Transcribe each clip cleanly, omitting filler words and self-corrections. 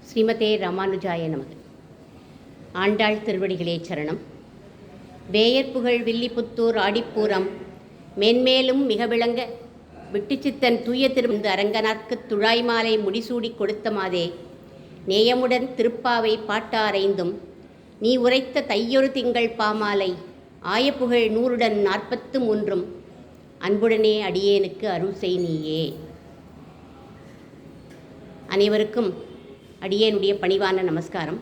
ஸ்ரீமதே ராமானுஜாய நமக. ஆண்டாள் திருவடிகளே சரணம். வேயற்புகழ் வில்லிபுத்தூர் ஆடிப்பூரம் மேன்மேலும் மிக விளங்க விட்டுச்சித்தன் தூய திருமந்து அரங்கனார்க்குத் துழாய் மாலை முடிசூடி கொடுத்த மாதே நேயமுடன் திருப்பாவை பாட்டாரைந்தும் நீ உரைத்த தையொரு திங்கள் பாமாலை ஆயப்புகழ் 143 அன்புடனே அடியேனுக்கு அருள் செய் நீயே. அனைவருக்கும் அடியேனுடைய பணிவான நமஸ்காரம்.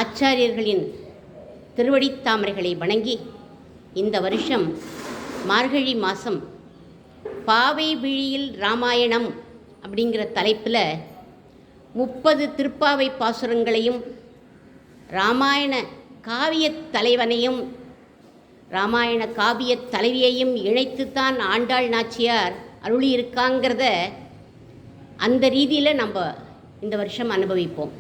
ஆச்சாரியர்களின் திருவடித்தாமரைகளை வணங்கி இந்த வருஷம் மார்கழி மாதம் பாவை விழியில் ராமாயணம் அப்படிங்கிற தலைப்பில் 30 திருப்பாவை பாசுரங்களையும் ராமாயண காவியத் தலைவனையும் ராமாயண காவியத் தலைவியையும் இணைத்துத்தான் ஆண்டாள் நாச்சியார் அருளியிருக்காங்கிறத அந்த ரீதியில் நம்ம இந்த வருஷம் அனுபவிப்போம்.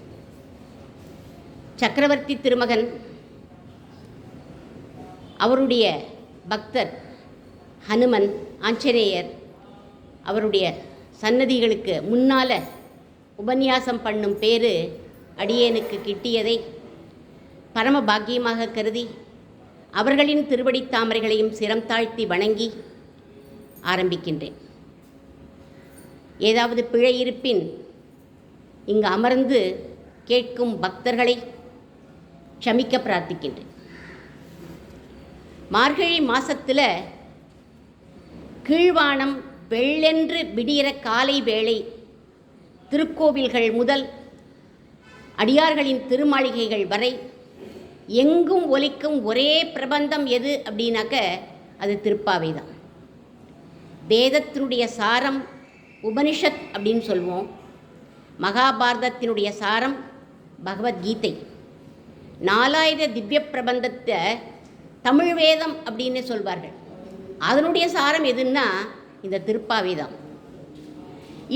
சக்கரவர்த்தி திருமகன் அவருடைய பக்தர் ஹனுமன் ஆஞ்சநேயர் அவருடைய சன்னதிகளுக்கு முன்னால் உபன்யாசம் பண்ணும் பேரு அடியேனுக்கு கிட்டியதை பரம பாக்கியமாக கருதி அவர்களின் திருவடி தாமரைகளையும் சிரம் தாழ்த்தி வணங்கி ஆரம்பிக்கின்றேன். ஏதாவது பிழை இருப்பின் இங்கு அமர்ந்து கேட்கும் பக்தர்களை க்ஷமிக்க பிரார்த்திக்கின்றேன். மார்கழி மாசத்தில் கீழ்வானம் வெள்ளென்று விடிகிற காலை வேளை திருக்கோவில்கள் முதல் அடியார்களின் திருமாளிகைகள் வரை எங்கும் ஒலிக்கும் ஒரே பிரபந்தம் எது அப்படின்னாக்க அது திருப்பாவை தான். வேதத்தினுடைய சாரம் உபனிஷத் அப்படின்னு சொல்லுவோம். மகாபாரதத்தினுடைய சாரம் பகவத்கீதை. 4000 திவ்ய பிரபந்தத்தை தமிழ் வேதம் அப்படின்னு சொல்வார்கள். அதனுடைய சாரம் எதுன்னா இந்த திருப்பாவை தான்.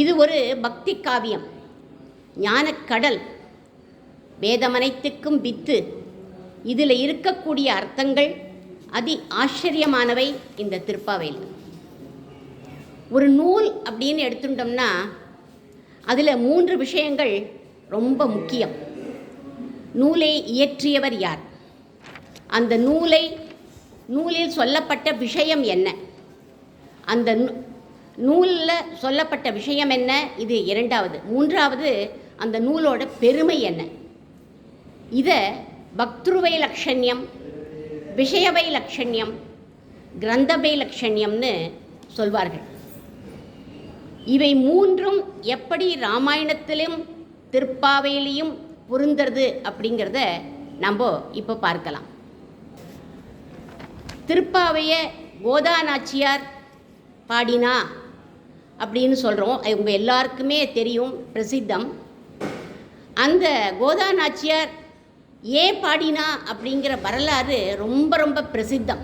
இது ஒரு பக்தி காவியம், ஞானக்கடல், வேதமனைத்துக்கும் வித்து. இதில் இருக்கக்கூடிய அர்த்தங்கள் அதி ஆச்சரியமானவை. இந்த திருப்பாவையில் ஒரு நூல் அப்படின்னு எடுத்துட்டோம்னா அதில் 3 விஷயங்கள் ரொம்ப முக்கியம். நூலை இயற்றியவர் யார், அந்த நூலில் சொல்லப்பட்ட விஷயம் என்ன, அந்த நூலில் சொல்லப்பட்ட விஷயம் என்ன, இது 2வது. 3வது அந்த நூலோட பெருமை என்ன. இதை பக்திருவை லக்ஷண்யம், விஷயவை லக்ஷண்யம், கிரந்தவை லக்ஷண்யம்னு சொல்வார்கள். இவை 3ம் எப்படி ராமாயணத்திலும் திருப்பாவையிலையும் பொருந்துறது அப்படிங்கிறத நம்ம இப்போ பார்க்கலாம். திருப்பாவையை கோதா நாச்சியார் பாடினா அப்படின்னு சொல்கிறோம். அவங்க எல்லாருக்குமே தெரியும், பிரசித்தம். அந்த கோதா நாச்சியார் ஏன் பாடினா அப்படிங்கிற வரலாறு ரொம்ப ரொம்ப பிரசித்தம்.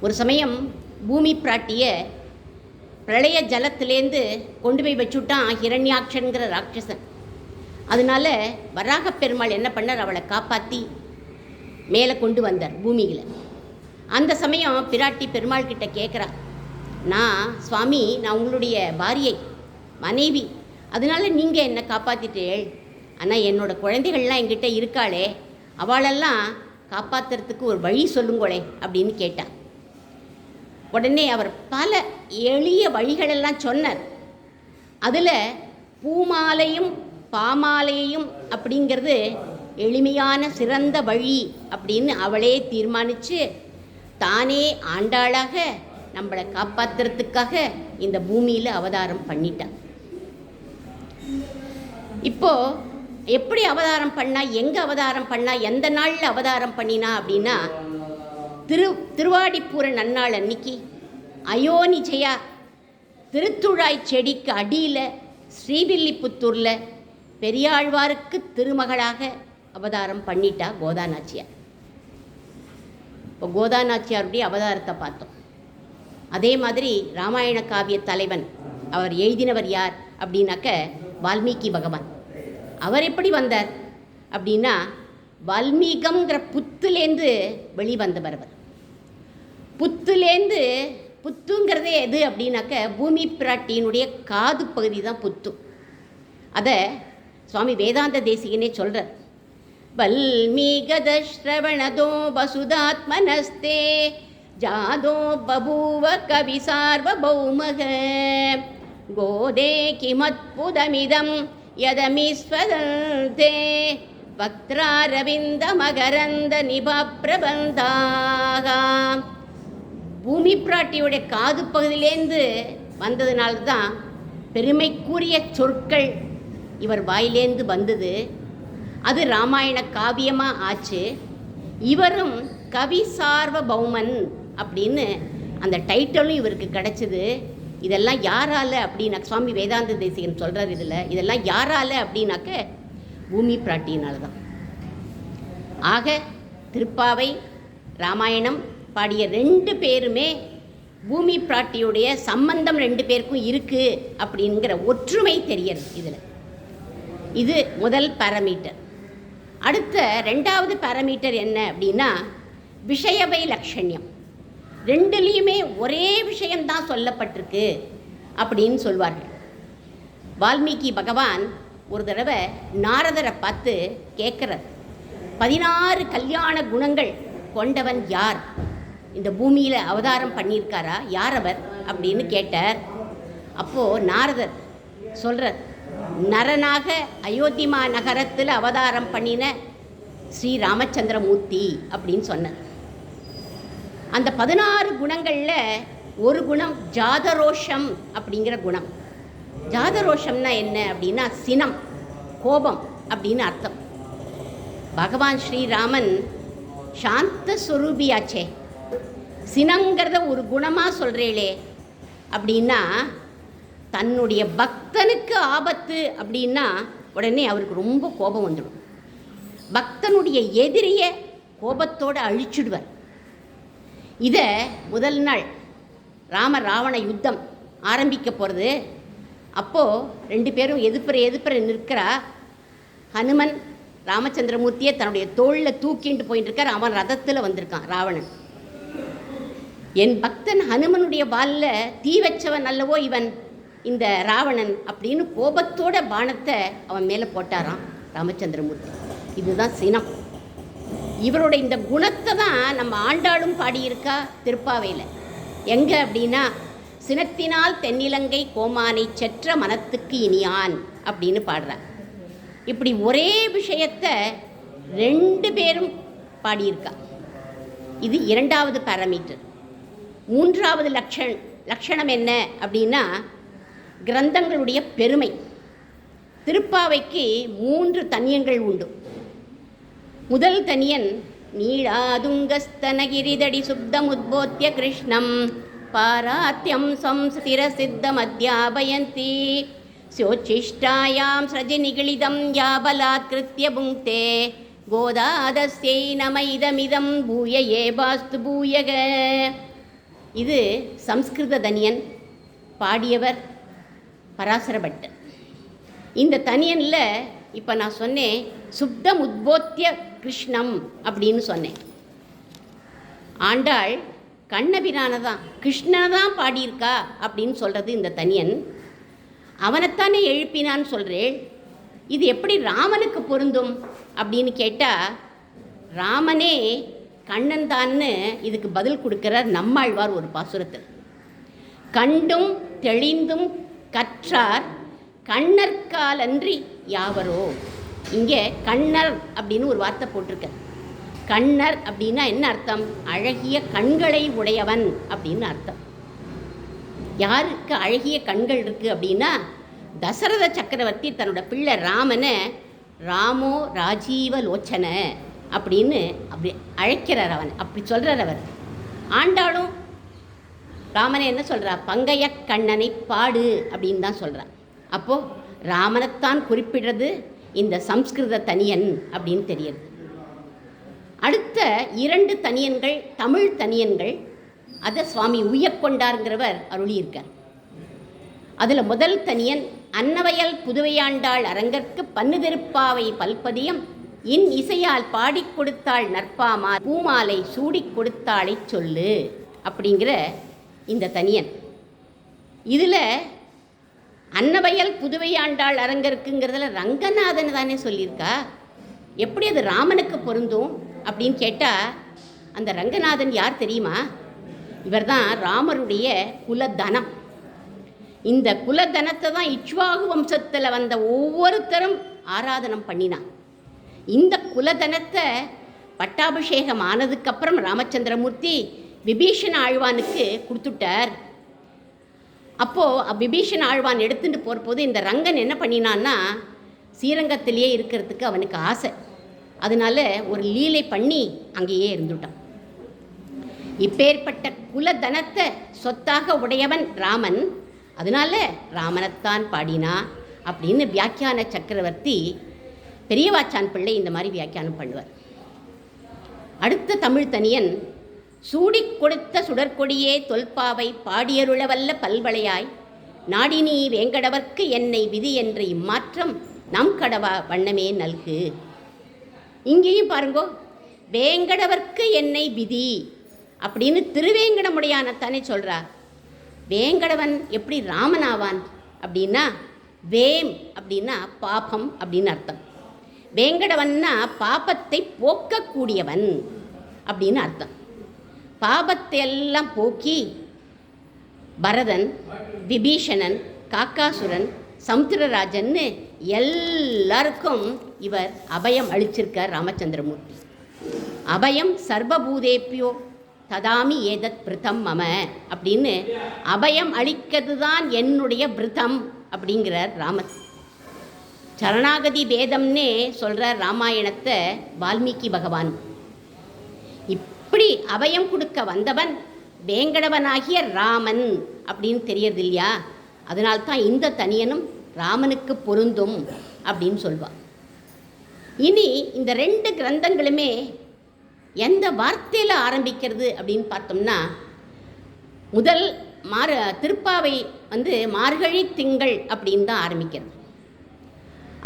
ஒரு சமயம் பூமி பிராட்டியை பிரளய ஜலத்திலேருந்து கொண்டு போய் வச்சுட்டான் ஹிரண்யாட்சன்கிற ராட்சசன். அதனால வராக பெருமாள் என்ன பண்ணார், அவளை காப்பாற்றி மேலே கொண்டு வந்தார் பூமியில். அந்த சமயம் பிராட்டி பெருமாள் கிட்ட கேட்குறா, நான் சுவாமி, நான் உங்களுடைய பாரியை மனைவி, அதனால நீங்கள் என்னை காப்பாற்றிட்டேள். ஆனால் என்னோடய குழந்தைகள்லாம் என்கிட்ட இருக்காளே, அவளெல்லாம் காப்பாற்றுறதுக்கு ஒரு வழி சொல்லுங்களே அப்படின்னு கேட்டார். உடனே அவர் பல எளிய வழிகளெல்லாம் சொன்னார். அதில் பூமாலையும் பாமாலையும் அப்படிங்கிறது எளிமையான சிறந்த வழி அப்படின்னு அவளே தீர்மானித்து தானே ஆண்டாளாக நம்மளை காப்பாற்றுறதுக்காக இந்த பூமியில் அவதாரம் பண்ணிட்டான். இப்போது எப்படி அவதாரம் பண்ணா, எங்கே அவதாரம் பண்ணா, எந்த நாளில் அவதாரம் பண்ணினா அப்படின்னா திருவாடிப்பூர நன்னாள் அன்னைக்கு அயோனிஜயா திருத்துழாய் செடிக்கு அடியில் ஸ்ரீவில்லிபுத்தூரில் பெரியாழ்வாருக்கு திருமகளாக அவதாரம் பண்ணிட்டா கோதா நாச்சியார். இப்போ கோதா நாச்சியாருடைய அவதாரத்தை பார்த்தோம். அதே மாதிரி ராமாயண காவிய தலைவன் அவர் எழுதினவர் யார் அப்படின்னாக்க வால்மீகி பகவான். அவர் எப்படி வந்தார் அப்படின்னா வால்மீகம்ங்கிற புத்துலேருந்து வெளிவந்தவர். அவர் புத்துலேருந்து, புத்துங்கிறதே எது அப்படின்னாக்க பூமி பிராட்டியினுடைய காது பகுதி தான் புத்து. அதை சுவாமி வேதாந்த தேசிகனே சொல்கிறார். வல்மீகதஸ்ரவணதோ வசுதாத்மனஸ்தே ஜாதோ பபூவ கவி சார்வபௌமக கோதே கிமத்புதமிதம் யதமீஸ்வதந்தே வக்த்ராரவிந்த மகரந்த நிபப்பிரபந்தாக. பூமி பிராட்டியுடைய காது பகுதியிலேருந்து வந்ததுனால்தான் பெருமைக்குரிய சொற்கள் இவர் வாயிலேந்து வந்தது. அது ராமாயண காவியமாக ஆச்சு. இவரும் கவி சார்வபௌமன் அப்படின்னு அந்த டைட்டிலும் இவருக்கு கிடச்சிது. இதெல்லாம் யாரால அப்படின்னா சுவாமி வேதாந்த தேசிகன் சொல்கிறார். இதெல்லாம் யாரால அப்படின்னாக்க பூமி பிராட்டியினால தான். ஆக திருப்பாவை ராமாயணம் பாடிய 2 பேருமே பூமி பிராட்டியுடைய சம்பந்தம் 2 பேருக்கும் இருக்குது அப்படிங்கிற ஒற்றுமை தெரியறது இதில். இது முதல் பாராமீட்டர். அடுத்த 2வது பாராமீட்டர் என்ன அப்படின்னா விஷயவை லட்சண்யம். 2லேயுமே ஒரே விஷயம்தான் சொல்லப்பட்டிருக்கு அப்படின்னு சொல்வார்கள். வால்மீகி பகவான் ஒரு தடவை நாரதரை பார்த்து கேட்குறார், 16 கல்யாண குணங்கள் கொண்டவன் யார், இந்த பூமியில் அவதாரம் பண்ணியிருக்காரா, யார் அவர் அப்படின்னு கேட்டார். அப்போது நாரதர் சொல்கிறார், நரனாக அயோத்திமா நகரத்தில் அவதாரம் பண்ணின ஸ்ரீ ராமச்சந்திரமூர்த்தி அப்படின்னு சொன்னார். அந்த 16 குணங்களில் ஒரு குணம் ஜாதரோஷம் அப்படிங்கிற குணம். ஜாதரோஷம்னா என்ன அப்படின்னா சினம், கோபம் அப்படின்னு அர்த்தம். பகவான் ஸ்ரீராமன் சாந்த ஸ்வரூபியாச்சே, சினங்கிறத ஒரு குணமாக சொல்கிறீங்களே அப்படின்னா தன்னுடைய பக்தனுக்கு ஆபத்து அப்படின்னா உடனே அவருக்கு ரொம்ப கோபம் வந்துடும். பக்தனுடைய எதிரியை கோபத்தோடு அழிச்சிடுவார். இதை முதல் நாள் ராம ராவண யுத்தம் ஆரம்பிக்க போகிறது. அப்போது 2 பேரும் எதிர்ப்புற நிற்கிறா. ஹனுமன் ராமச்சந்திரமூர்த்தியை தன்னுடைய தோளில் தூக்கிட்டு போயிட்டு இருக்கார். அவன் ரதத்தில் வந்திருக்கான் ராவணன். என் பக்தன் ஹனுமனுடைய வாலில் தீ வச்சவன் அல்லவோ இவன் இந்த ராவணன் அப்படின்னு கோபத்தோட பானத்தை அவன் மேலே போட்டாராம் ராமச்சந்திரமூர்த்தி. இதுதான் சினம். இவருடைய இந்த குணத்தை தான் நம்ம ஆண்டாளும் பாடியிருக்கா திருப்பாவையில். எங்கே அப்படின்னா சினத்தினால் தென்னிலங்கை கோமானை செற்ற மனத்துக்கு இனியான் அப்படின்னு பாடுறார். இப்படி ஒரே விஷயத்தை 2 பேரும் பாடியிருக்கா. இது 2வது பாராமீட்டர். 3வது லட்சணம் என்ன அப்படின்னா கிரந்தங்களுடைய பெருமை. திருப்பாவைக்கு 3 தனியங்கள் உண்டு. முதல் தனியன் நீளாதுங்கஸ்தனகிரிதடி சுப்தமுத்போத்ய கிருஷ்ணம் பாராத்யம் சம்ஸ்திர சித்தமத்யாபயந்தி சோச்சிஷ்டாயாம் ஸ்ரஜி நிகிழிதம் யாபலாத்கிருத்ய புங்க்தே கோதாதஸ்யை நம பூய ஏபாஸ்து பூயக. இது சம்ஸ்கிருத தனியன். பாடியவர் பராசர பட்டர். இந்த தனியனில் இப்போ நான் சொன்னேன் சுப்தம் உத்போத்திய கிருஷ்ணம் அப்படின்னு சொன்னேன். ஆண்டாள் கண்ணபிரானை தான் கிருஷ்ணனை தான் பாடியிருக்கா அப்படின்னு சொல்கிறது இந்த தனியன். அவனைத்தானே எழுப்பினான்னு சொல்கிறேன். இது எப்படி ராமனுக்கு பொருந்தும் அப்படின்னு கேட்டால் ராமனே கண்ணன் தான்னு இதுக்கு பதில் கொடுக்கிறார் நம்மாழ்வார் ஒரு பாசுரத்தில். கண்டும் தெளிந்தும் கற்றார் கண்ணற்காலன்றி யாவரோ. இங்கே கண்ணர் அப்படின்னு ஒரு வார்த்தை போட்டிருக்க. கண்ணர் அப்படின்னா என்ன அர்த்தம்? அழகிய கண்களை உடையவன் அப்படின்னு அர்த்தம். யாருக்கு அழகிய கண்கள் இருக்குது அப்படின்னா தசரத சக்கரவர்த்தி தன்னோட பிள்ளை ராமனை ராமோ ராஜீவ லோச்சன அப்படின்னு அப்படி அழைக்கிறார். அவன் அப்படி சொல்கிறார் அவர். ஆண்டாளும் ராமனை என்ன சொல்கிறா? பங்கைய கண்ணனை பாடு அப்படின்னு தான் சொல்கிறான். அப்போது ராமனைத்தான் குறிப்பிடுறது இந்த சம்ஸ்கிருத தனியன் அப்படின்னு தெரியுது. அடுத்த 2 தனியன்கள் தமிழ் தனியன்கள். அதை சுவாமி உய்யக்கொண்டாருங்கிறவர் அருளியிருக்கார். அதில் முதல் தனியன் அன்னவயல் புதுவையாண்டாள் அரங்கற்கு பன்னுதிருப்பாவை பல்பதியம் இன் இசையால் பாடிக் கொடுத்தாள் நற்பாமா பூமாலை சூடிக் கொடுத்தாளை சொல்லு அப்படிங்கிற இந்த தனியன். இதில் அன்னவயல் புதுவை ஆண்டாள் அரங்கருக்குங்கிறதுல ரங்கநாதன் தானே சொல்லியிருக்கா. எப்படி அது ராமனுக்கு பொருந்தும் அப்படின்னு கேட்டால், அந்த ரங்கநாதன் யார் தெரியுமா? இவர் தான் ராமருடைய குலதனம். இந்த குலதனத்தை தான் இக்ஷ்வாகு வம்சத்தில் வந்த ஒவ்வொருத்தரும் ஆராதனம் பண்ணினான். இந்த குலதனத்தை பட்டாபிஷேகம் ஆனதுக்கப்புறம் ராமச்சந்திரமூர்த்தி விபீஷண ஆழ்வானுக்கு கொடுத்துட்டார். அப்போது விபீஷண ஆழ்வான் எடுத்துகிட்டு போகிறபோது இந்த ரங்கன் என்ன பண்ணினான்னா, ஸ்ரீரங்கத்திலேயே இருக்கிறதுக்கு அவனுக்கு ஆசை. அதனால ஒரு லீலை பண்ணி அங்கேயே இருந்துட்டான். இப்பேற்பட்ட குலதனத்தை சொத்தாக உடையவன் ராமன். அதனால ராமனைத்தான் பாடினா அப்படின்னு வியாக்கியான சக்கரவர்த்தி பெரியவாச்சான் பிள்ளை இந்த மாதிரி வியாக்கியானம் பண்ணுவார். அடுத்த தமிழ் தனியன், சூடிக் கொடுத்த சுடற்கொடியே தொல்பாவை பாடியருளவல்ல பல்வளையாய் நாடினி வேங்கடவர்க்கு என்னை விதி என்ற இம்மாற்றம் நம் கடவா வண்ணமே நல்கு. இங்கேயும் பாருங்கோ, வேங்கடவர்க்கு என்னை விதி அப்படின்னு திருவேங்கடமுடையானத்தானே சொல்கிறார். வேங்கடவன் எப்படி ராமனாவான் அப்படின்னா, வேம் அப்படின்னா பாபம் அப்படின்னு அர்த்தம். வேங்கடவன்னா பாபத்தை போக்கக்கூடியவன் அப்படின்னு அர்த்தம். பாபத்தை எல்லாம் போக்கி பரதன், விபீஷணன், காக்காசுரன், சமுத்திரராஜன்னு எல்லாருக்கும் இவர் அபயம் அளிச்சிருக்கார் ராமச்சந்திரமூர்த்தி. அபயம் சர்வபூதேப்பியோ ததாமி ஏதத் பிருத்தம் மம அப்படின்னு அபயம் அளிக்கிறது தான் என்னுடைய பிருத்தம் அப்படிங்கிறார் ராமன். சரணாகதி வேதம்னே சொல்கிறார் ராமாயணத்தை வால்மீகி பகவான். இப்படி அபயம் கொடுக்க வந்தவன் வேங்கடவனாகிய ராமன் அப்படின்னு தெரியறது இல்லையா? அதனால்தான் இந்த தனியனும் ராமனுக்கு பொருந்தும் அப்படின்னு சொல்வான். இனி இந்த ரெண்டு கிரந்தங்களுமே எந்த வார்த்தையில் ஆரம்பிக்கிறது அப்படின்னு பார்த்தோம்னா, முதல் திருப்பாவை மார்கழி திங்கள் அப்படின்னு தான் ஆரம்பிக்கிறது.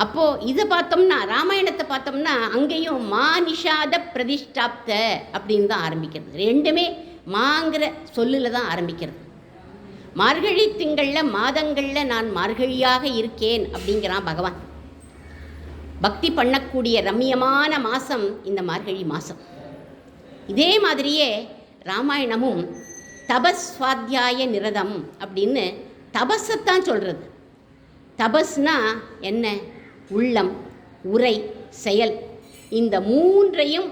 அப்போது இதை பார்த்தோம்னா, ராமாயணத்தை பார்த்தோம்னா அங்கேயும் மாநிஷாத பிரதிஷ்டாப்த அப்படின்னு தான் ஆரம்பிக்கிறது. ரெண்டுமே மாங்கிற சொல்லில் தான் ஆரம்பிக்கிறது. மார்கழி திங்களில் மாதங்களில் நான் மார்கழியாக இருக்கேன் அப்படிங்கிறான் பகவான். பக்தி பண்ணக்கூடிய ரம்மியமான மாதம் இந்த மார்கழி மாதம். இதே மாதிரியே ராமாயணமும் தபஸ்வாத்தியாய நிரதம் அப்படின்னு தபஸைத்தான் சொல்கிறது. தபஸ்னா என்ன? உள்ளம், உரை, செயல், இந்த மூன்றையும்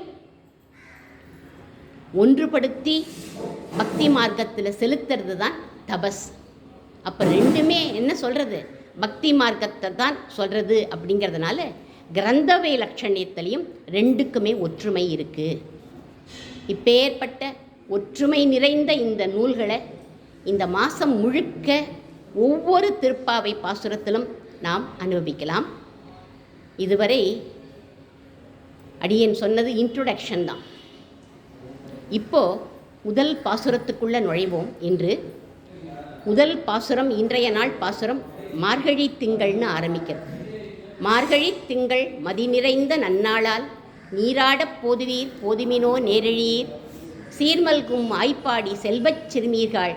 ஒன்றுபடுத்தி பக்தி மார்க்கத்தில் செலுத்துறது தான் தபஸ். அப்போ ரெண்டுமே என்ன சொல்கிறது? பக்தி மார்க்கத்தை தான் சொல்கிறது. அப்படிங்கிறதுனால கிரந்தவை லட்சணியத்திலையும் ரெண்டுக்குமே ஒற்றுமை இருக்குது. இப்பேற்பட்ட ஒற்றுமை நிறைந்த இந்த நூல்களை இந்த மாதம் முழுக்க ஒவ்வொரு திருப்பாவை பாசுரத்திலும் நாம் அனுபவிக்கலாம். இதுவரை அடியேன் சொன்னது இன்ட்ரோடக்ஷன் தான். இப்போது முதல் பாசுரத்துக்குள்ளே நுழைவோம். இன்று முதல் பாசுரம், இன்றைய நாள் பாசுரம் மார்கழி திங்கள்னு ஆரம்பிக்கிறது. மார்கழி திங்கள் மதி நிறைந்த நன்னாளால் நீராடப் போதுவீர் போதுமினோ நேரழீர் சீர்மல்கும் ஆய்ப்பாடி செல்வச் சிறுமீர்கள்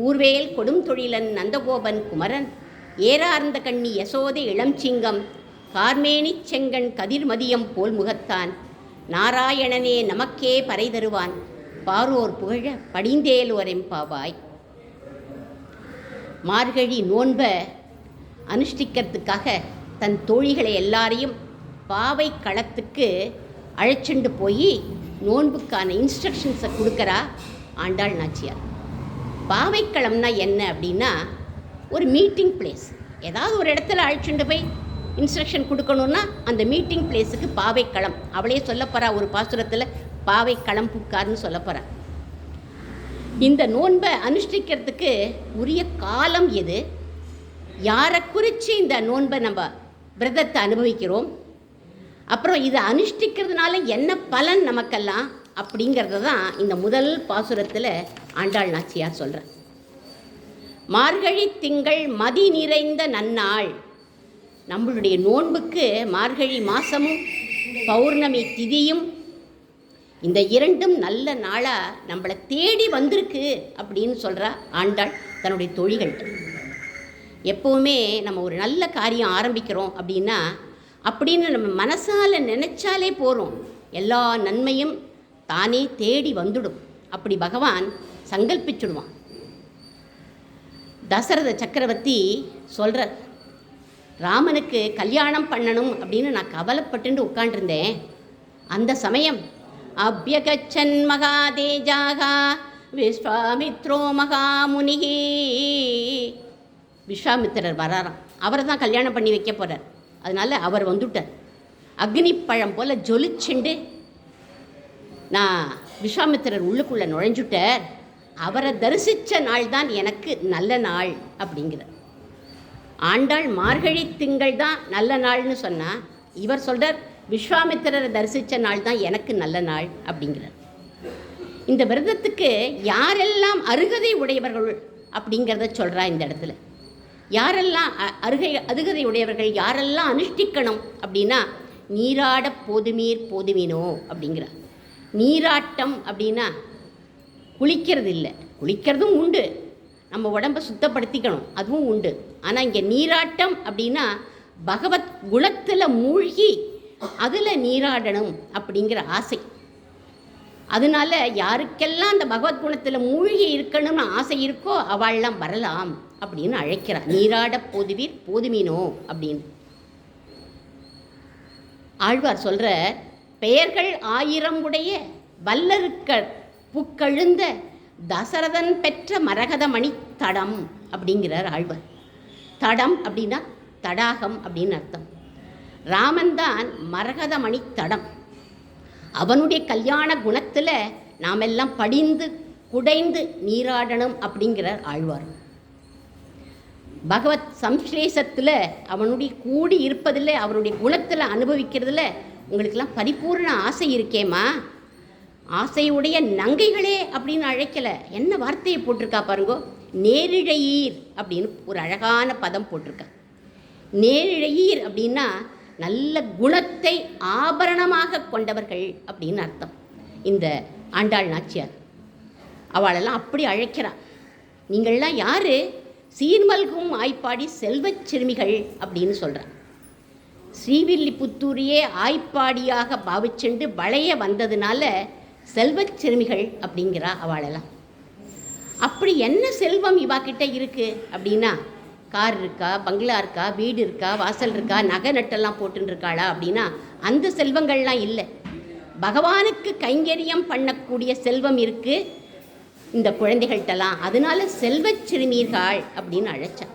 ஊர்வேல் கொடும் தொழிலன் நந்தகோபன் குமரன் ஏறார்ந்த கண்ணி யசோதை இளம்சிங்கம் கார்மேனிச் செங்கண் கதிர்மதியம் போல் முகத்தான் நாராயணனே நமக்கே பறை தருவான் பாரோர் புகழ படிந்தேலோரெம்பாவாய். மார்கழி நோன்பை அனுஷ்டிக்கிறதுக்காக தன் தோழிகளை எல்லாரையும் பாவை களத்துக்கு அழைச்சிண்டு போய் நோன்புக்கான இன்ஸ்ட்ரக்ஷன்ஸை கொடுக்குறா ஆண்டாள் நாச்சியார். பாவைக்களம்னா என்ன அப்படின்னா, ஒரு மீட்டிங் பிளேஸ். ஏதாவது ஒரு இடத்துல அழைச்சிட்டு போய் இன்ஸ்ட்ரக்ஷன் கொடுக்கணுன்னா அந்த மீட்டிங் பிளேஸுக்கு பாவைக்களம். அவளே சொல்லப்போறா ஒரு பாசுரத்தில், பாவைக்களம் புக்கார்னு சொல்லப்போறா. இந்த நோன்பை அனுஷ்டிக்கிறதுக்கு உரிய காலம் எது, யாரை குறித்து இந்த நோன்பை நம்ம விரதத்தை அனுபவிக்கிறோம், அப்புறம் இதை அனுஷ்டிக்கிறதுனால என்ன பலன் நமக்கெல்லாம் அப்படிங்கிறது தான் இந்த முதல் பாசுரத்தில் ஆண்டாள் நாச்சியார் சொல்கிறார். மார்கழி திங்கள் மதி நிறைந்த நன்னாள். நம்மளுடைய நோன்புக்கு மார்கழி மாதமும் பௌர்ணமி திதியும் இந்த இரண்டும் நல்ல நாளாக நம்மளை தேடி வந்திருக்கு அப்படின்னு சொல்கிறா ஆண்டாள் தன்னுடைய தோழிகள்கிட்ட. எப்போவுமே நம்ம ஒரு நல்ல காரியம் ஆரம்பிக்கிறோம் அப்படின்னு நம்ம மனசால் நினச்சாலே போகிறோம், எல்லா நன்மையும் தானே தேடி வந்துடும். அப்படி பகவான் சங்கல்பிச்சுடுவான். தசரத சக்கரவர்த்தி சொல்கிறார், ராமனுக்கு கல்யாணம் பண்ணணும் அப்படின்னு நான் கவலைப்பட்டு உட்காண்டிருந்தேன். அந்த சமயம் அபியகச்சன் மகாதேஜாக விஸ்வாமித்ரோ மகாமுனிகி, விஸ்வாமித்திரர் வராராம். அவரை தான் கல்யாணம் பண்ணி வைக்க போகிறார். அதனால் அவர் வந்துட்டார். அக்னிப்பழம் போல் ஜொலிச்சுண்டு நான் விஸ்வாமித்திரர் உள்ளுக்குள்ளே நுழைஞ்சுட்டார். அவரை தரிசித்த நாள் தான் எனக்கு நல்ல நாள் அப்படிங்கிறார். ஆண்டாள் மார்கழி திங்கள் தான் நல்ல நாள்னு சொன்னால், இவர் சொல்கிறார் விஸ்வாமித்திரரை தரிசித்த நாள் தான் எனக்கு நல்ல நாள் அப்படிங்கிறார். இந்த விரதத்துக்கு யாரெல்லாம் அருகதை உடையவர்கள் அப்படிங்கிறத சொல்கிறா இந்த இடத்துல. யாரெல்லாம் அருகதை உடையவர்கள், யாரெல்லாம் அனுஷ்டிக்கணும் அப்படின்னா, நீராட போதுமீர் போதுமினோ அப்படிங்கிறார். நீராட்டம் அப்படின்னா குளிக்கிறது இல்லை, குளிக்கிறதும் உண்டு, நம்ம உடம்பை சுத்தப்படுத்திக்கணும், அதுவும் உண்டு. ஆனால் இங்கே நீராட்டம் அப்படின்னா பகவத் குணத்தில் மூழ்கி அதில் நீராடணும் அப்படிங்கிற ஆசை. அதனால யாருக்கெல்லாம் அந்த பகவத்குணத்தில் மூழ்கி இருக்கணும்னு ஆசை இருக்கோ அவள்லாம் வரலாம் அப்படின்னு அழைக்கிறார். நீராட போதுவீர் போதுமீனோ அப்படின்னு ஆழ்வார் சொல்கிற, பெயர்கள் 1000 உடைய வல்லருக்க புக்கழுந்த தசரதன் பெற்ற மரகத மணி தடம் அப்படிங்கிறார் ஆழ்வார். தடம் அப்படின்னா தடாகம் அப்படின்னு அர்த்தம். ராமன் தான் மரகத மணி தடம். அவனுடைய கல்யாண குணத்தில் நாம் எல்லாம் படிந்து குடைந்து நீராடணும் அப்படிங்கிறார் ஆழ்வார். பகவத் சம்ஸ்லேஷத்தில் அவனுடைய கூடி இருப்பதில், அவருடைய குணத்தில் அனுபவிக்கிறதுல உங்களுக்கெல்லாம் பரிபூர்ண ஆசை இருக்கேம்மா. ஆசையுடைய நங்கைகளே அப்படின்னு அழைக்கலை, என்ன வார்த்தையை போட்டிருக்கா பாருங்கோ, நேரிழையீர் அப்படின்னு ஒரு அழகான பதம் போட்டிருக்கா. நேரிழையீர் அப்படின்னா நல்ல குணத்தை ஆபரணமாக கொண்டவர்கள் அப்படின்னு அர்த்தம். இந்த ஆண்டாள் நாச்சியார் அவளெல்லாம் அப்படி அழைக்கிறாள். நீங்கள்லாம் யார்? சீர்மல்கும் ஆய்ப்பாடி செல்வச் சிறுமிகள் அப்படின்னு சொல்கிறான். ஸ்ரீவில்லிபுத்தூரையே ஆய்ப்பாடியாக பாவிச்சுண்டு வளைய வந்ததுனால செல்வச் சிறுமிகள் அப்படிங்கிறா அவளெல்லாம். அப்படி என்ன செல்வம் இவாக்கிட்ட இருக்குது அப்படின்னா, கார் இருக்கா, பங்களா இருக்கா, வீடு இருக்கா, வாசல் இருக்கா, நகை நட்டெல்லாம் போட்டுருக்காளா அப்படின்னா அந்த செல்வங்கள்லாம் இல்லை. பகவானுக்கு கைங்கரியம் பண்ணக்கூடிய செல்வம் இருக்குது இந்த குழந்தைகள்கிட்டலாம். அதனால செல்வச் சிறுமீர்கள் அப்படின்னு அழைச்சா.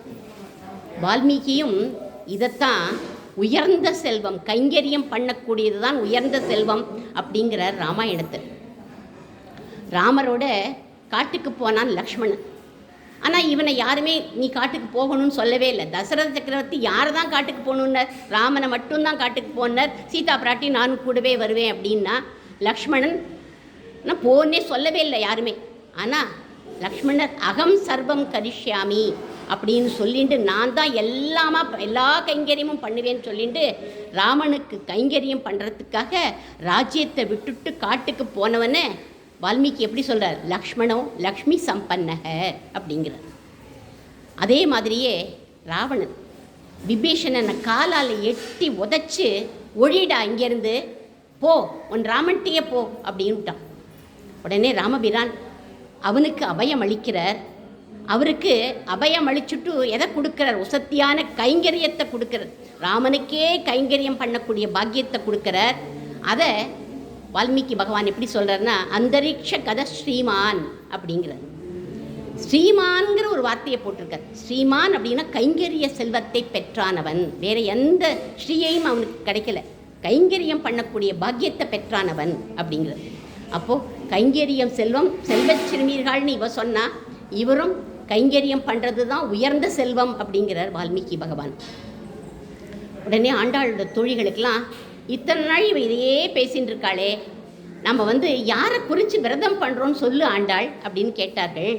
வால்மீகியும் இதைத்தான் உயர்ந்த செல்வம், கைங்கரியம் பண்ணக்கூடியது தான் உயர்ந்த செல்வம் அப்படிங்கிறார் ராமாயணத்தில். ராமரோட காட்டுக்கு போனான் லக்ஷ்மணன். ஆனால் இவனை யாருமே நீ காட்டுக்கு போகணும்னு சொல்லவே இல்லை. தசரத சக்கரவர்த்தி யார் தான் காட்டுக்கு போகணுன்னார்? ராமனை மட்டும்தான் காட்டுக்கு போனார். சீதா பிராட்டி நானும் கூடவே வருவேன் அப்படின்னா லக்ஷ்மணன் நான் போன்னே சொல்லவே இல்லை யாருமே. ஆனால் லக்ஷ்மணர் அகம் சர்வம் கரிஷ்யாமி அப்படின்னு சொல்லிட்டு நான் தான் எல்லா கைங்கரியமும் பண்ணுவேன்னு சொல்லிட்டு ராமனுக்கு கைங்கரியம் பண்ணுறதுக்காக ராஜ்யத்தை விட்டுட்டு காட்டுக்கு போனவனை வால்மீகி எப்படி சொல்கிறார்? லக்ஷ்மணோ லக்ஷ்மி சம்பன்னக அப்படிங்கிறார். அதே மாதிரியே ராவணன் விபீஷணனை காலால் எட்டி உதச்சி ஒழிடா இங்கேருந்து போ, உன் ராமன்கிட்டயே போ அப்படின்ட்டான். உடனே ராமபிரான் அவனுக்கு அபயம் அளிக்கிறார். அவருக்கு அபயம் அளிச்சுட்டு எதை கொடுக்குறார்? உசத்தியான கைங்கரியத்தை கொடுக்குறார். ராமனுக்கே கைங்கரியம் பண்ணக்கூடிய பாக்கியத்தை கொடுக்குறார். அதை வால்மீகி பகவான் எப்படி சொல்கிறார்னா, அந்தரிக்ஷ கத ஸ்ரீமான் அப்படிங்கிறார். ஸ்ரீமான்கிற ஒரு வார்த்தையை போட்டிருக்கார். ஸ்ரீமான் அப்படின்னா கைங்கரிய செல்வத்தை பெற்றானவன். வேறு எந்த ஸ்ரீயையும் அவனுக்கு கிடைக்கல, கைங்கரியம் பண்ணக்கூடிய பாக்கியத்தை பெற்றானவன் அப்படிங்கிறது. அப்போது கைங்கரியம் செல்வம், செல்வச் சிறுமீர்கள்னு இவ சொன்னால் இவரும் கைங்கரியம் பண்ணுறது தான் உயர்ந்த செல்வம் அப்படிங்கிறார் வால்மீகி பகவான். உடனே ஆண்டாளோட தோழிகளுக்கெல்லாம் இத்தனை நாள் இவ இதையே பேசின்னு இருக்காளே, நம்ம யாரை குறித்து விரதம் பண்ணுறோன்னு சொல்லு ஆண்டாள் அப்படின்னு கேட்டார்கள்.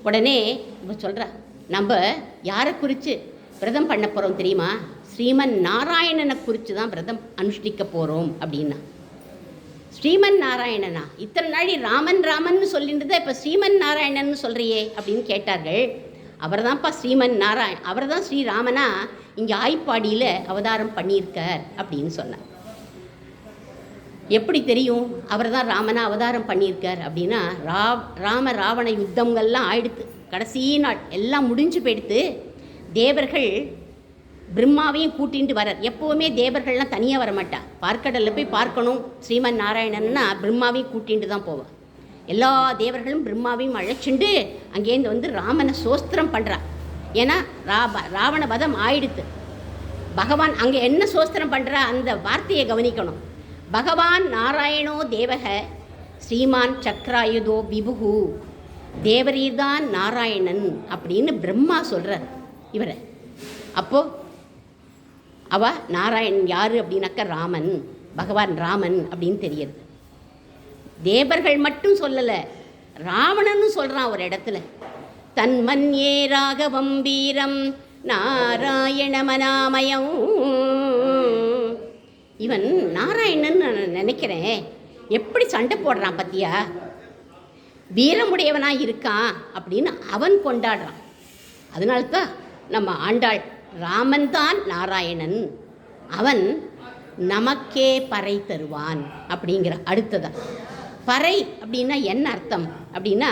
உடனே இவ சொல்கிறா, நம்ம யாரை குறித்து விரதம் பண்ண போகிறோம் தெரியுமா? ஸ்ரீமன் நாராயணனை குறித்து தான் விரதம் அனுஷ்டிக்க போகிறோம் அப்படின்னா. ஸ்ரீமன் நாராயணனா? இத்தனை நாள் ராமன் ராமன் சொல்லிட்டு இப்போ ஸ்ரீமன் நாராயணன் சொல்கிறியே அப்படின்னு கேட்டார்கள். அவர் தான்ப்பா ஸ்ரீமன் நாராயண், அவர் தான் ஸ்ரீராமனா இங்கே ஆய்ப்பாடியில் அவதாரம் பண்ணியிருக்கார் அப்படின்னு சொன்னார். எப்படி தெரியும் அவர் தான் ராமனா அவதாரம் பண்ணியிருக்கார் அப்படின்னா, ராம ராவண யுத்தங்கள்லாம் ஆயிடுத்து, கடைசி நாள் எல்லாம் முடிஞ்சு போயிடுத்து. தேவர்கள் பிரம்மாவையும் கூட்டிகிட்டு வரார். எப்போவுமே தேவர்கள்லாம் தனியாக வரமாட்டா. பார்க்கடலில் போய் பார்க்கணும் ஸ்ரீமன் நாராயணன்னா பிரம்மாவையும் கூட்டிகிட்டு தான் போவான். எல்லா தேவர்களும் பிரம்மாவையும் அழைச்சிண்டு அங்கேருந்து வந்து ராமனை சோஸ்திரம் பண்ணுறா. ஏன்னா ராவண வதம் ஆயிடுத்து. பகவான் அங்கே என்ன சோஸ்திரம் பண்ணுறா அந்த வார்த்தையை கவனிக்கணும். பகவான் நாராயணோ தேவக ஸ்ரீமான் சக்ராயுதோ விபுகு, தேவரீர்தான் நாராயணன் அப்படின்னு பிரம்மா சொல்கிறார் இவரை. அப்போது அவ நாராயணன் யார் அப்படின்னாக்கா ராமன், பகவான் ராமன் அப்படின்னு தெரியுது. தேவர்கள் மட்டும் சொல்லலை, ராவணன்னு சொல்கிறான் ஒரு இடத்துல. தன்மன்யே ராகவம் வீரம் நாராயணமனாமயம். இவன் நாராயணன் நான் நினைக்கிறேன், எப்படி சண்டை போடுறான் பத்தியா, வீரமுடையவனாக இருக்கான் அப்படின்னு அவன் கொண்டாடுறான். அதனால்தான் நம்ம ஆண்டாள் ராமன் தான் நாராயணன், அவன் நமக்கே பறை தருவான் அப்படிங்கிற. அடுத்ததான் பறை அப்படின்னா என்ன அர்த்தம் அப்படின்னா,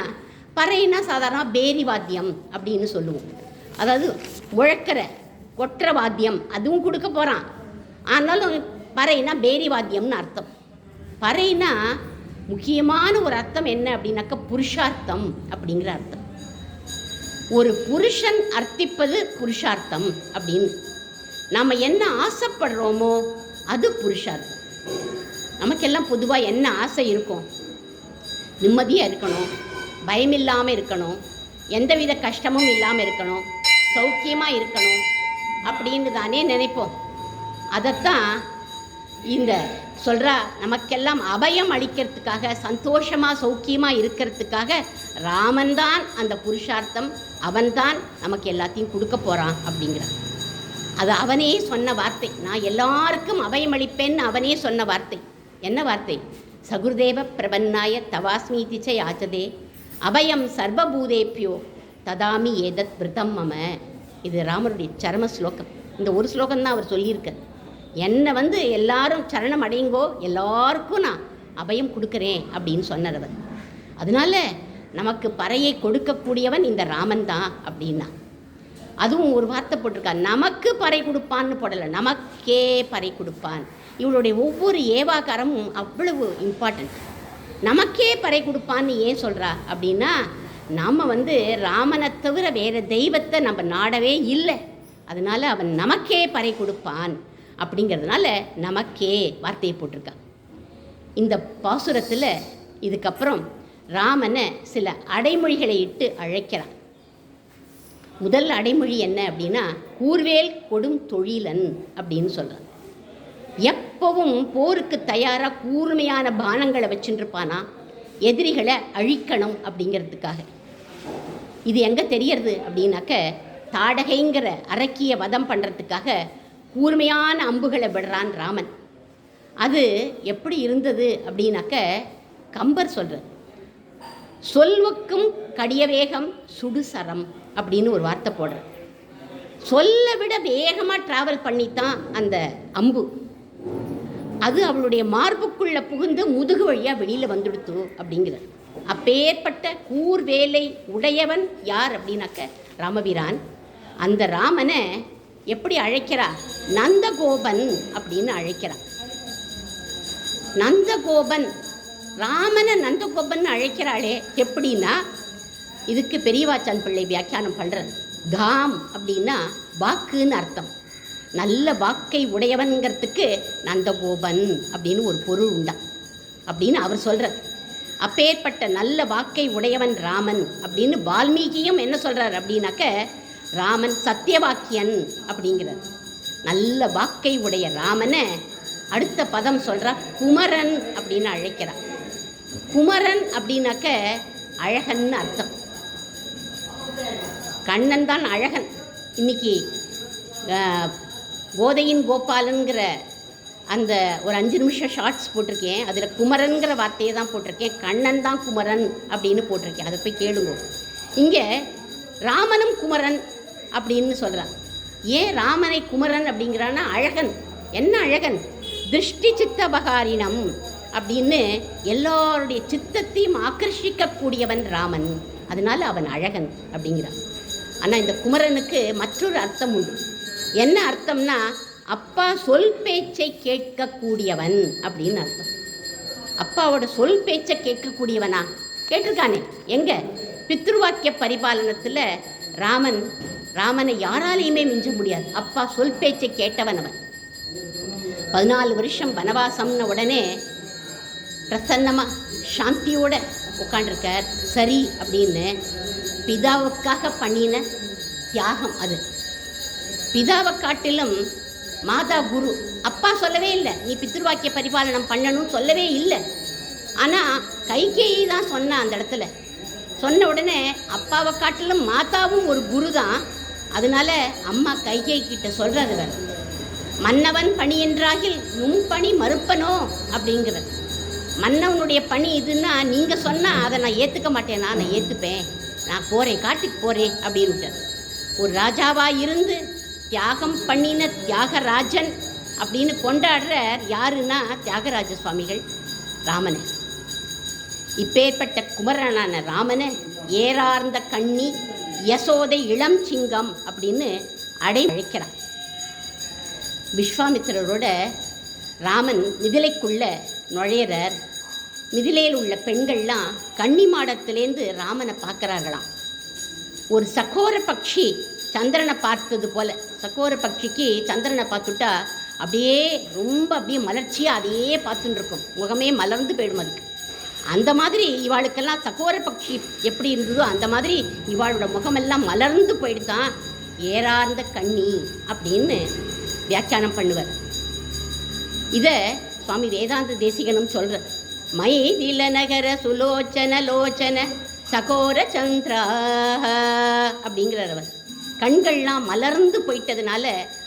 பறைன்னா சாதாரண பேரி வாத்தியம் அப்படின்னு சொல்லுவோம். அதாவது முழக்கிற கொற்ற வாத்தியம் அதுவும் கொடுக்க போகிறான். ஆனாலும் பறைனா பேரி வாத்தியம்னு அர்த்தம். பறைனா முக்கியமான ஒரு அர்த்தம் என்ன அப்படின்னாக்கா புருஷார்த்தம் அப்படிங்கிற அர்த்தம். ஒரு புருஷன் அர்த்திப்பது புருஷார்த்தம் அப்படின்னு. நம்ம என்ன ஆசைப்படுறோமோ அது புருஷார்த்தம். நமக்கெல்லாம் பொதுவாக என்ன ஆசை இருக்கும்? நிம்மதியாக இருக்கணும், பயமில்லாமல் இருக்கணும், எந்தவித கஷ்டமும் இல்லாமல் இருக்கணும், சௌக்கியமாக இருக்கணும் அப்படின்னு தானே நினைப்போம். அதைத்தான் இந்த சொல்கிறா, நமக்கெல்லாம் அபயம் அளிக்கிறதுக்காக, சந்தோஷமாக சௌக்கியமாக இருக்கிறதுக்காக ராமன் தான் அந்த புருஷார்த்தம், அவன்தான் நமக்கு எல்லாத்தையும் கொடுக்க போகிறான் அப்படிங்கிறான். அது அவனே சொன்ன வார்த்தை. நான் எல்லாருக்கும் அபயம் அளிப்பேன்னு அவனே சொன்ன வார்த்தை. என்ன வார்த்தை? சகுருதேவ பிரபன்னாய தவாஸ்மீதி ச யாச்சதே அபயம் சர்வபூதேப்பியோ ததாமி ஏதத் விரதம் மம. இது ராமருடைய சரம ஸ்லோகம். இந்த ஒரு ஸ்லோகம்தான் அவர் சொல்லியிருக்கார். என்னை வந்து எல்லாரும் சரணம் அடையுங்கோ, எல்லாருக்கும் நான் அபயம் கொடுக்குறேன் அப்படின்னு சொன்னார் அவர். அதனால நமக்கு பறையை கொடுக்கக்கூடியவன் இந்த ராமன் தான் அப்படின்னா. அதுவும் ஒரு வார்த்தை போட்டிருக்கான், நமக்கு பறை கொடுப்பான்னு போடலை, நமக்கே பறை கொடுப்பான். இவளுடைய ஒவ்வொரு ஏவாகாரமும் அவ்வளவு இம்பார்ட்டன்ட். நமக்கே பறை கொடுப்பான்னு ஏன் சொல்கிறா அப்படின்னா, நாம் வந்து ராமனை தவிர வேறு தெய்வத்தை நம்ம நாடவே இல்லை. அதனால் அவன் நமக்கே பறை கொடுப்பான் அப்படிங்கிறதுனால நமக்கே வார்த்தையை போட்டிருக்கான். இந்த பாசுரத்தில் இதுக்கப்புறம் ராமனை சில அடைமொழிகளை இட்டு அழைக்கிறான். முதல் அடைமொழி என்ன அப்படின்னா, கூர்வேல் கொடும் தொழிலன் அப்படின்னு சொல்கிறான். எப்பவும் போருக்கு தயாராக கூர்மையான பானங்களை வச்சுருப்பானா, எதிரிகளை அழிக்கணும் அப்படிங்கிறதுக்காக. இது எங்கே தெரியறது அப்படின்னாக்க, தாடகைங்கிற அரக்கிய வதம் பண்ணுறதுக்காக கூர்மையான அம்புகளை விடுறான் ராமன். அது எப்படி இருந்தது அப்படின்னாக்க, கம்பர் சொல்கிறார், சொல்வுக்கும் கடிய வேகம் சுடுசரம் அப்படின்னு ஒரு வார்த்தை போடுற. சொல்ல விட வேகமாக ட்ராவல் பண்ணித்தான் அந்த அம்பு. அது அவளுடைய மார்புக்குள்ளே புகுந்து முதுகு வழியாக வெளியில் வந்துடுத்து அப்படிங்கிற. அப்பேற்பட்ட கூர்வேலை உடையவன் யார் அப்படின்னாக்க ராமபிரான். அந்த ராமனை எப்படி அழைக்கிறா? நந்தகோபன் அப்படின்னு அழைக்கிறான். நந்தகோபன், ராமனை நந்தகோபன் அழைக்கிறாளே எப்படின்னா, இதுக்கு பெரியவாச்சான் பிள்ளை வியாக்கியானம் பண்ணுறது. காம் அப்படின்னா வாக்குன்னு அர்த்தம். நல்ல வாக்கை உடையவன்கிறதுக்கு நந்தகோபன் அப்படின்னு ஒரு பொருள் உண்டா அப்படின்னு அவர் சொல்கிறார். அப்பேற்பட்ட நல்ல வாக்கை உடையவன் ராமன் அப்படின்னு வால்மீகியும் என்ன சொல்கிறார் அப்படின்னாக்க, ராமன் சத்தியவாக்கியன் அப்படிங்கிறார். நல்ல வாக்கை உடைய ராமனை அடுத்த பதம் சொல்கிறா குமரன் அப்படின்னு அழைக்கிறார். குமரன் அப்படின்னாக்க அழகன்னு அர்த்தம். கண்ணன் தான் அழகன். இன்னைக்கு கோதையின் கோபாலன்கிற அந்த ஒரு 5 நிமிஷம் ஷார்ட்ஸ் போட்டிருக்கேன். அதில் குமரன்கிற வார்த்தையை தான் போட்டிருக்கேன், கண்ணன் தான் குமரன் அப்படின்னு போட்டிருக்கேன். அதை போய் கேளுங்க. இங்கே ராமனும் குமரன் அப்படின்னு சொல்கிறான். ஏன் ராமனை குமரன் அப்படிங்கிறான்னா அழகன். என்ன அழகன்? திருஷ்டி சித்தபகாரினம் அப்படின்னு எல்லோருடைய சித்தத்தையும் ஆக்கர்ஷிக்கக்கூடியவன் ராமன், அதனால அவன் அழகன் அப்படிங்கிறான். ஆனால் இந்த குமரனுக்கு மற்றொரு அர்த்தம் உண்டு. என்ன அர்த்தம்னா அப்பா சொல் பேச்சை கேட்கக்கூடியவன் அப்படின்னு அர்த்தம். அப்பாவோட சொல் பேச்சை கேட்கக்கூடியவனா? கேட்டிருக்கானே. எங்க? பித்ருவாக்கிய பரிபாலனத்தில் ராமனை யாராலையுமே மிஞ்ச முடியாது. அப்பா சொல் பேச்சை கேட்டவன் அவன். 14 வருஷம் வனவாசம்னு உடனே பிரசன்னமாக சாந்தியோட உட்காண்டிருக்கார். சரி அப்படின்னு பிதாவுக்காக பண்ணின தியாகம் அது. பிதாவை காட்டிலும் மாதா குரு. அப்பா சொல்லவே இல்லை நீ பித்ருவாக்கிய பரிபாலனம் பண்ணணும்னு சொல்லவே இல்லை. ஆனால் கைகேயி தான் சொன்ன. அந்த இடத்துல சொன்ன உடனே அப்பாவை காட்டிலும் மாதாவும் ஒரு குரு தான். அதனால அம்மா கைகேயி கிட்ட சொல்கிறது வேறு, மன்னவன் பணி என்றாகில் நும் பணி மறுப்பனோ அப்படிங்கிற. மன்னவனுடைய பணி இதுன்னா நீங்கள் சொன்னால் அதை நான் ஏற்றுக்க மாட்டேனா? நான் ஏற்றுப்பேன், நான் போகிறேன், காட்டுக்கு போகிறேன் அப்படின்னு. ஒரு ராஜாவாக இருந்து தியாகம் பண்ணின தியாகராஜன் அப்படின்னு கொண்டாடுற யாருன்னா தியாகராஜ சுவாமிகள் ராமனை. இப்பேற்பட்ட குமரனான ராமனை ஏறார்ந்த கண்ணி யசோதை இளம் சிங்கம் அப்படின்னு அழைக்கிறான். விஸ்வாமித்திரரோட ராமன் மிதிலைக்குள்ள நுழையிறார். மிதிலையில் உள்ள பெண்கள்லாம் கன்னி மாடத்திலேருந்து ராமனை பார்க்குறார்களாம். ஒரு சகோர பட்சி சந்திரனை பார்த்தது போல். சகோர பட்சிக்கு சந்திரனை பார்த்துட்டா அப்படியே மலர்ச்சியாக அதையே பார்த்துட்டு இருக்கும், முகமே மலர்ந்து போயிடும் அதுக்கு. அந்த மாதிரி இவாளுக்கெல்லாம் சகோர பட்சி எப்படி இருந்ததோ அந்த மாதிரி இவாளோட முகமெல்லாம் மலர்ந்து போயிடுதான். ஏறார்ந்த கண்ணி அப்படின்னு வியாக்கியானம் பண்ணுவார். இதை சுவாமி வேதாந்த தேசிகனும் சொல்கிறார். மைதில நகர சுலோச்சன லோச்சன சகோர சந்திரா அப்படிங்கிறார் அவர். கண்கள்லாம் மலர்ந்து போயிட்டதுனால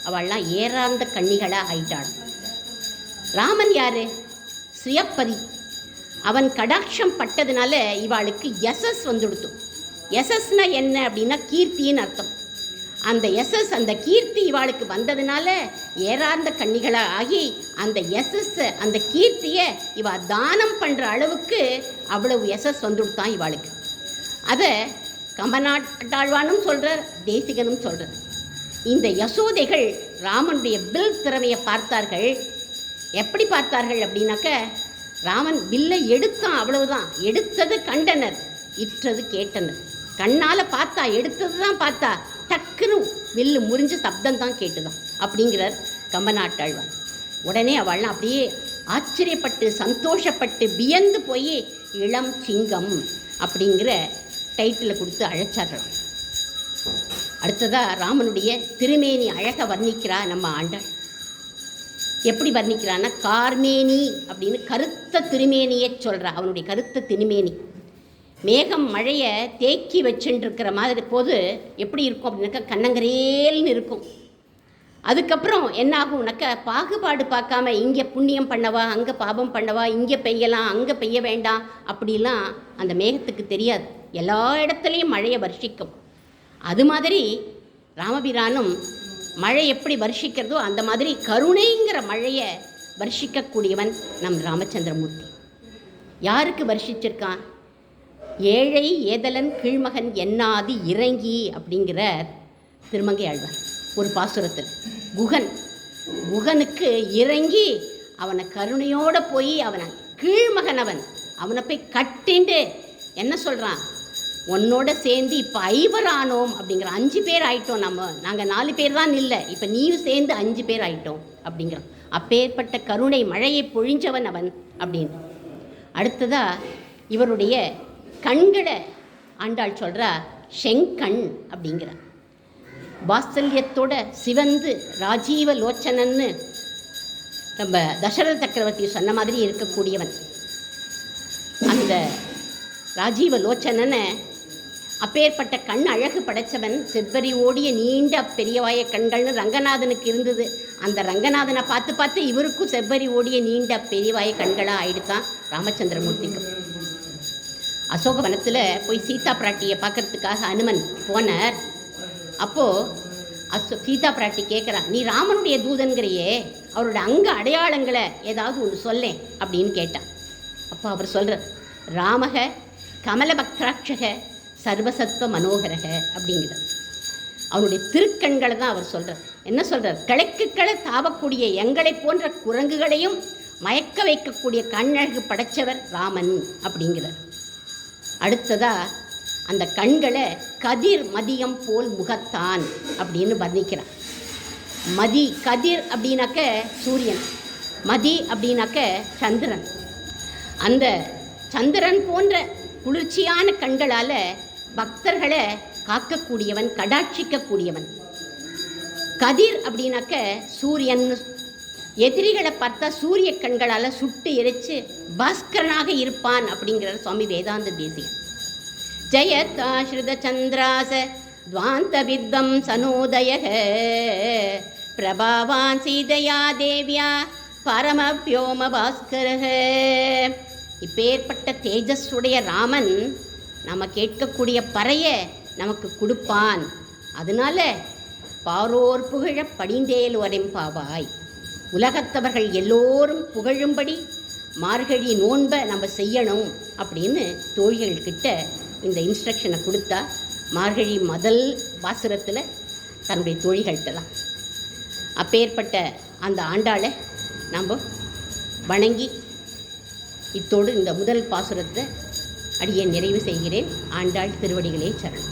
அவள்லாம் ஏறார்ந்த கண்ணிகளாக ஆயிட்டாள். ராமன் யாரு? ஸ்ரீயப்பதி. அவன் கடாட்சம் பட்டதுனால இவாளுக்கு யசஸ் வந்துடுத்து. யசஸ்னா என்ன அப்படின்னா கீர்த்தின்னு அர்த்தம். அந்த யசஸ், அந்த கீர்த்தி இவாளுக்கு வந்ததுனால ஏறார்ந்த கண்ணிகளாக ஆகி அந்த யசஸ், அந்த கீர்த்தியை இவா தானம் பண்ணுற அளவுக்கு அவ்வளவு யசஸ் வந்துடுத்தான் இவாளுக்கு. அதை கம்பநாட்டாழ்வானும் சொல்கிறார், தேசிகனும் சொல்கிறார். இந்த யசோதைகள் ராமனுடைய வில் திறமையை பார்த்தார்கள். எப்படி பார்த்தார்கள் அப்படின்னாக்க, ராமன் வில்லை எடுத்தான், அவ்வளவுதான். எடுத்தது கண்டனர், இற்றது கேட்டனர். கண்ணால் பார்த்தா, எடுத்தது தான் பார்த்தா, டக்குன்னு வில்லு முறிஞ்ச சப்தம் தான் கேட்டுதான் அப்படிங்கிறார் கம்பநாட்டாழ்வான். உடனே அவள்லாம் அப்படியே ஆச்சரியப்பட்டு சந்தோஷப்பட்டு வியந்து போய் இளம் சிங்கம் அப்படிங்கிற டைட்டில் கொடுத்து அழைச்சார்களாம். அடுத்ததாக ராமனுடைய திருமேனி அழக வர்ணிக்கிறா நம்ம ஆண்டாள். எப்படி வர்ணிக்கிறான்னா, கார்மேனி அப்படின்னு கருத்த திருமேனியை சொல்கிறா. அவனுடைய கருத்த திருமேனி மேகம் மழையை தேக்கி வச்சுட்டுருக்கிற மாதிரி போது எப்படி இருக்கும் அப்படின்னாக்கா கண்ணங்கரேல்னு இருக்கும். அதுக்கப்புறம் என்ன ஆகும்னாக்கா பாகுபாடு பார்க்காம இங்கே புண்ணியம் பண்ணவா, அங்கே பாபம் பண்ணவா, இங்கே பெய்யலாம், அங்கே பெய்ய வேண்டாம் அப்படிலாம் அந்த மேகத்துக்கு தெரியாது. எல்லா இடத்துலையும் மழையை வர்ஷிக்கும். அது மாதிரி ராமபிரானும் மழை எப்படி வர்ஷிக்கிறதோ அந்த மாதிரி கருணைங்கிற மழையை வர்ஷிக்கக்கூடியவன் நம் ராமச்சந்திரமூர்த்தி. யாருக்கு வர்ஷிச்சிருக்கான்? ஏழை ஏதலன் கீழ்மகன் என்னாதி இறங்கி அப்படிங்கிற திருமங்கை ஆழ்வார் ஒரு பாசுரத்தில். குகனுக்கு இறங்கி அவனை கருணையோடு போய் அவனை கீழ்மகன் அவனை போய் கட்டிண்டு என்ன சொல்கிறான், உன்னோட சேர்ந்து இப்போ 5 ஆனோம் அப்படிங்கிற. 5 பேர் ஆயிட்டோம், நாங்கள் 4 பேர் தான் இல்லை, இப்போ நீயும் சேர்ந்து 5 பேர் ஆயிட்டோம் அப்படிங்கிறான். அப்பேற்பட்ட கருணை மழையை பொழிஞ்சவன் அவன் அப்படின்னு. அடுத்ததாக இவருடைய கண்களை ஆண்டாள் சொல்கிறா, செங்கண் அப்படிங்கிறான். வாத்சல்யத்தோட சிவந்து ராஜீவ லோச்சனன்னு நம்ம தசரத சக்கரவர்த்தி சொன்ன மாதிரி இருக்கக்கூடியவன். அந்த ராஜீவ லோச்சனனை அப்பேற்பட்ட கண் அழகு படைத்தவன். செவ்வரி ஓடிய நீண்ட பெரியவாய கண்கள்னு ரங்கநாதனுக்கு இருந்தது. அந்த ரங்கநாதனை பார்த்து பார்த்து இவருக்கும் செவ்வரி ஓடிய நீண்ட பெரியவாய கண்களாக ஆயிடுத்தான் ராமச்சந்திரமூர்த்திக்கும். அசோகவனத்தில் போய் சீதா பிராட்டியை பார்க்கறதுக்காக அனுமன் போனார். அப்போது சீதா பிராட்டி கேட்குறான், நீ ராமனுடைய தூதன்கிறையே, அவரோட அங்க அடையாளங்களை ஏதாவது ஒன்று சொல்லேன் அப்படின்னு கேட்டான். அப்போ அவர் சொல்கிறார், ராமக கமலபக்திராட்சக சர்வசத்வ மனோகரக அப்படிங்கிறார். அவனுடைய திருக்கண்களை தான் அவர் சொல்கிறார். என்ன சொல்கிறார்? கிழக்குக்களை தாவக்கூடிய எங்களை போன்ற குரங்குகளையும் மயக்க வைக்கக்கூடிய கண்ணழகு படைச்சவர் ராமன் அப்படிங்கிறார். அடுத்ததாக அந்த கண்களை கதிர் மதியம் போல் முகத்தான் அப்படின்னு வர்ணிக்கிறான். கதிர் அப்படின்னாக்க சூரியன், மதி அப்படின்னாக்க சந்திரன். அந்த சந்திரன் போன்ற குளிர்ச்சியான கண்களால் பக்தர்களை காக்கக்கூடியவன், கடாட்சிக்கக்கூடியவன். கதிர் அப்படின்னாக்க சூரியன். எதிரிகளை பார்த்தா சூரிய கண்களால் சுட்டு எரித்து பாஸ்கரனாக இருப்பான் அப்படிங்கிறார் சுவாமி வேதாந்த தேசிகன். ஜயத்தாஸ்ருத சந்திராச துவாந்த வித்தம் சனோதய பிரபாவான் சீதையா தேவியா பரமவியோம பாஸ்கரக. இப்பேற்பட்ட தேஜஸுடைய ராமன் நம்ம கேட்கக்கூடிய பறைய நமக்கு கொடுப்பான். அதனால பாரோர் புகழ படிந்தேல் வரைம்பாவாய். உலகத்தவர்கள் எல்லோரும் புகழும்படி மார்கழி நோன்பை நம்ம செய்யணும் அப்படின்னு தோழிகள்கிட்ட இந்த இன்ஸ்ட்ரக்ஷனை கொடுத்தா மார்கழி முதல் பாசுரத்தில் தன்னுடைய தோழிகள்கிட்ட தான். அப்பேற்பட்ட அந்த ஆண்டாளை நம்ம வணங்கி இத்தோடு இந்த முதல் பாசுரத்தை அடியே நிறைவு செய்கிறேன். ஆண்டாள் திருவடிகளே சரணம்.